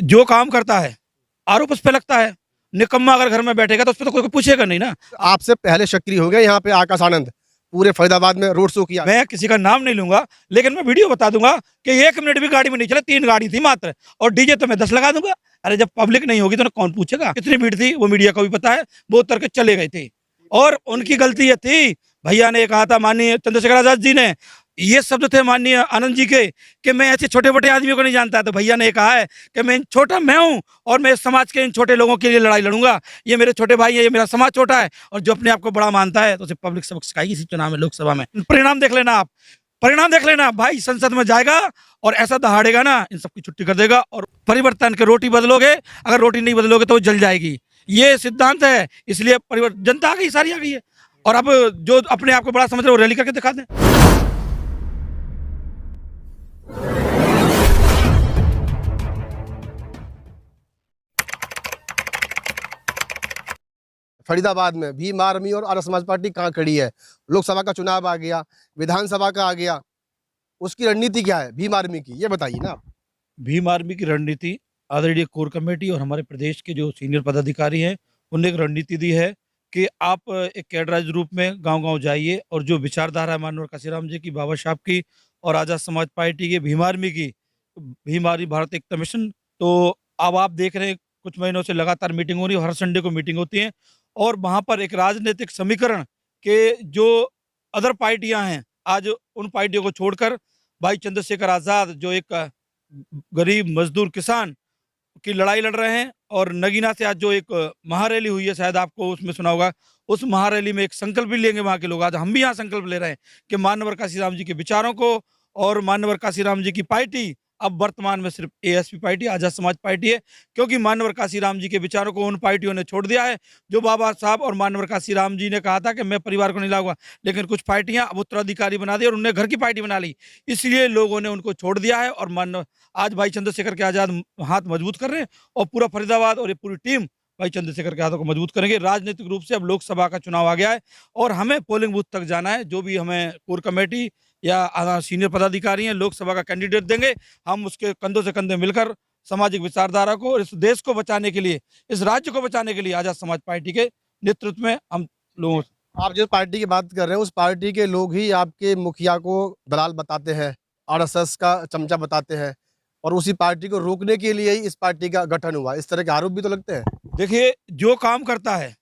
जो काम करता है आरोप उस पे लगता है। निकम्मा अगर घर में बैठेगा तो उस पे तो कोई पूछेगा नहीं ना। आपसे पहले सक्रिय हो गए यहाँ पे आकाश आनंद, पूरे फरीदाबाद में रोड शो किया। मैं किसी का नाम नहीं लूंगा, लेकिन मैं वीडियो बता दूंगा कि 1 मिनट भी गाड़ी में नहीं चला, 3 गाड़ी थी मात्र, और डीजे तो मैं 10 लगा दूंगा। अरे जब पब्लिक नहीं होगी तो कौन पूछेगा कितनी भीड़ थी, वो मीडिया को भी पता है। वो उतर के चले गए थे और उनकी गलती ये थी। भैया ने कहा था, माननीय चंद्रशेखर आजाद जी ने ये शब्द थे माननीय आनंद जी के, कि मैं ऐसे छोटे छोटे आदमियों को नहीं जानता। तो भैया ने कहा है कि मैं हूं और मैं इस समाज के इन छोटे लोगों के लिए लड़ाई लड़ूंगा। ये मेरे छोटे भाई है, ये मेरा समाज छोटा है, और जो अपने आप को बड़ा मानता है तो उसे पब्लिक सबक सिखाएगी इसी चुनाव में, लोकसभा में। परिणाम देख लेना आप, परिणाम देख लेना भाई। संसद में जाएगा और ऐसा दहाड़ेगा ना, इन सबकी छुट्टी कर देगा। और परिवर्तन के रोटी बदलोगे, अगर रोटी नहीं बदलोगे तो वो जल जाएगी, ये सिद्धांत है। इसलिए परिवर्तन, जनता आ गई, सारी आ गई है। और अब जो अपने आप को बड़ा समझ रहे हो, रैली करके दिखा दें। फरीदाबाद में भीम आर्मी और आर्य समाज पार्टी कहाँ खड़ी है? लोकसभा का चुनाव आ गया, विधानसभा का आ गया, उसकी रणनीति क्या है भीम आर्मी की, ये बताइए ना। भीम आर्मी की रणनीति, आदरणीय कोर कमेटी और हमारे प्रदेश के जो सीनियर पदाधिकारी हैं, उन्होंने एक रणनीति दी है कि आप एक कैडराइज रूप में गांव-गांव जाइए, और जो विचारधारा है माननीय काशीराम जी की, बाबा साहब की और आज़ाद समाज पार्टी की, भीम आर्मी की, भीम आर्मी भारत एकता मिशन। तो अब आप देख रहे हैं कुछ महीनों से लगातार मीटिंग हो रही है, हर संडे को मीटिंग होती है, और वहाँ पर एक राजनीतिक समीकरण के जो अदर पार्टियां हैं, आज उन पार्टियों को छोड़कर भाई चंद्रशेखर आज़ाद जो एक गरीब मजदूर किसान की लड़ाई लड़ रहे हैं। और नगीना से आज जो एक महारैली हुई है, शायद आपको उसमें सुना होगा, उस महारैली में एक संकल्प भी लेंगे वहां के लोग। आज हम भी यहाँ संकल्प ले रहे हैं कि मानवर काशीराम जी के विचारों को, और मानवर काशीराम जी की पार्टी अब वर्तमान में सिर्फ ASP party, Azad Samaj party है, क्योंकि मानवर काशीराम जी के विचारों को उन पार्टियों ने छोड़ दिया है। जो बाबा साहब और मानवर काशीराम जी ने कहा था कि मैं परिवार को नहीं लाऊंगा, लेकिन कुछ पार्टियां अब उत्तराधिकारी बना दी और उन्हें घर की पार्टी बना ली, इसलिए लोगों ने उनको छोड़ दिया है। और मानव आज भाई चंद्रशेखर के आजाद हाथ मजबूत कर रहे हैं, और पूरा फरीदाबाद और ये पूरी टीम भाई चंद्रशेखर के हाथों को मजबूत करेंगे। राजनीतिक रूप से अब लोकसभा का चुनाव आ गया है और हमें पोलिंग बूथ तक जाना है। जो भी हमें कोर कमेटी या सीनियर पदाधिकारी हैं लोकसभा का कैंडिडेट देंगे, हम उसके कंधों से कंधे मिलकर सामाजिक विचारधारा को और इस देश को बचाने के लिए, इस राज्य को बचाने के लिए आजाद समाज पार्टी के नेतृत्व में हम लोगों। आप जिस पार्टी की बात कर रहे हैं उस पार्टी के लोग ही आपके मुखिया को दलाल बताते हैं, आरएसएस का चमचा बताते हैं, और उसी पार्टी को रोकने के लिए ही इस पार्टी का गठन हुआ, इस तरह के आरोप भी तो लगते हैं। देखिए, जो काम करता है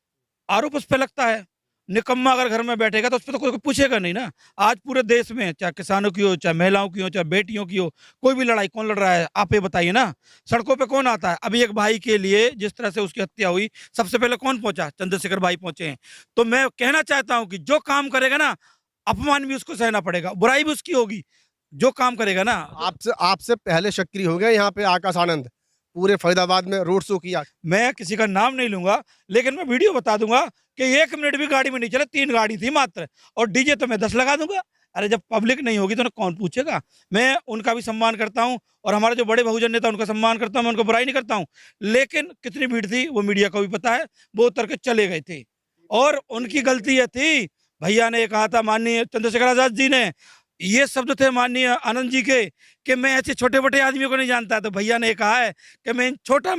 आरोप उस पे लगता है। निकम्मा अगर घर में बैठेगा तो उस पे तो कोई पूछेगा नहीं ना। आज पूरे देश में चाहे किसानों की हो, चाहे महिलाओं की हो, चाहे बेटियों की हो, कोई भी लड़ाई कौन लड़ रहा है, आप ये बताइए ना। सड़कों पे कौन आता है? अभी एक भाई के लिए जिस तरह से उसकी हत्या हुई, सबसे पहले कौन पहुंचा? चंद्रशेखर भाई पहुंचे हैं। तो मैं कहना चाहता हूं कि जो काम करेगा ना, अपमान भी उसको सहना पड़ेगा, बुराई भी उसकी होगी। जो काम करेगा ना, आपसे आपसे पहले सक्रिय हो गए यहाँ पे आकाश आनंद, पूरे फरीदाबाद में रोड शो किया। मैं किसी का नाम नहीं लूंगा, लेकिन मैं वीडियो बता दूंगा कि 1 मिनट भी गाड़ी में नहीं चला, 3 गाड़ी थी मात्र, और डीजे तो मैं 10 लगा दूंगा। अरे जब पब्लिक नहीं होगी तो कौन पूछेगा। मैं उनका भी सम्मान करता हूं, और हमारे जो बड़े बहुजन नेता उनका सम्मान करता हूं, मैं उनको बुराई नहीं करता हूं। लेकिन कितनी भीड़ थी वो मीडिया को भी पता है। वो उतर के चले गए थे, और उनकी गलती ये थी। भैया ने कहा था, माननीय चंद्रशेखर आजाद जी ने ये शब्द थे माननीय आनंद जी के, कि मैं ऐसे छोटे छोटे आदमियों को नहीं जानता। तो भैया ने कहा है कि मैं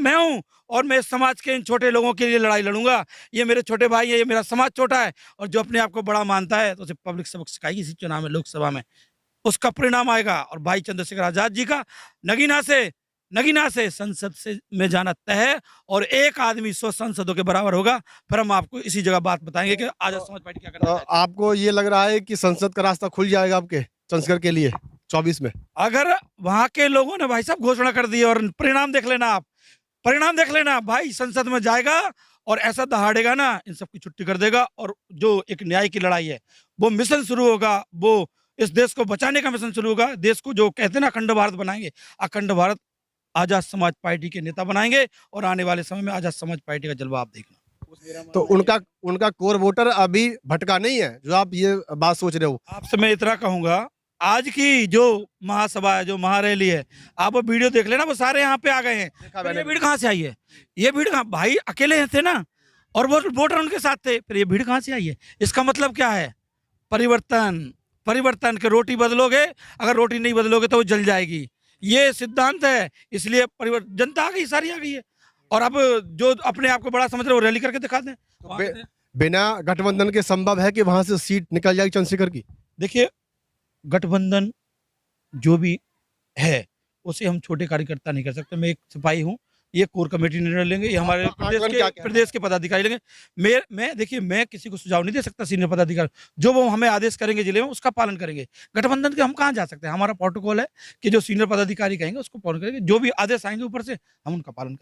हूं और मैं इस समाज के इन छोटे लोगों के लिए लड़ाई लड़ूंगा। ये मेरे छोटे भाई है, ये मेरा समाज छोटा है, और जो अपने आप को बड़ा मानता है तो उसे पब्लिक सबक सिखाएगी इसी चुनाव में, लोकसभा में। उसका परिणाम आएगा। और भाई चंद्रशेखर आजाद जी का नगीना से संसद से में जाना तय है, और एक आदमी 100 सांसदों के बराबर होगा। फिर हम आपको इसी जगह बात बताएंगे कि आजाद समाज पार्टी क्या करना चाहती है। आपको ये लग रहा है कि संसद का रास्ता खुल जाएगा आपके चंद्रशेखर के लिए 24 में? अगर वहां के लोगों ने भाई साहब घोषणा कर दी, और परिणाम देख लेना आप, परिणाम देख लेना भाई। संसद में जाएगा और ऐसा दहाड़ेगा ना, इन सबकी छुट्टी कर देगा। और जो एक न्याय की लड़ाई है, वो मिशन शुरू होगा, वो इस देश को बचाने का मिशन शुरू होगा। देश को जो कहते हैं ना अखंड भारत बनाएंगे, अखंड भारत आजाद समाज पार्टी के नेता बनाएंगे, और आने वाले समय में आजाद समाज पार्टी का जलवा आप देखना। तो उनका कोर वोटर अभी भटका नहीं है, जो आप ये बात सोच रहे हो? आपसे मैं इतना कहूंगा, आज की जो महासभा है, जो महारैली है, आप वो वीडियो देख लेना, वो सारे यहाँ पे आ गए हैं। फिर ये भीड़ कहाँ से आई है? ये भीड़ कहाँ, भाई अकेले थे ना, और वो वोटर उनके साथ थे, फिर ये भीड़ कहाँ से आई है? इसका मतलब क्या है? परिवर्तन, परिवर्तन के रोटी बदलोगे, अगर रोटी नहीं बदलोगे तो वो जल जाएगी, ये सिद्धांत है, इसलिए परिवर्तन जनता आ गई, सारी आ गई है। और अब जो अपने आप को बड़ा समझ रहे हो, रैली करके दिखा दें। तो बिना गठबंधन के संभव है कि वहां से सीट निकल जाएगी चंद्रशेखर की? देखिए, गठबंधन जो भी है, उसे हम छोटे कार्यकर्ता नहीं कर सकते। मैं एक सिपाही हूँ, ये कोर कमेटी निर्णय लेंगे, ये हमारे आपका आकलन क्या कहता है? प्रदेश के पदाधिकारी लेंगे। मैं देखिए, मैं किसी को सुझाव नहीं दे सकता, सीनियर पदाधिकारी जो वो हमें आदेश करेंगे जिले में, उसका पालन करेंगे। गठबंधन के हम कहाँ जा सकते हैं? हमारा प्रोटोकॉल है कि जो सीनियर पदाधिकारी कहेंगे उसको पालन करेंगे, जो भी आदेश आएंगे ऊपर से हम उनका पालन करेंगे।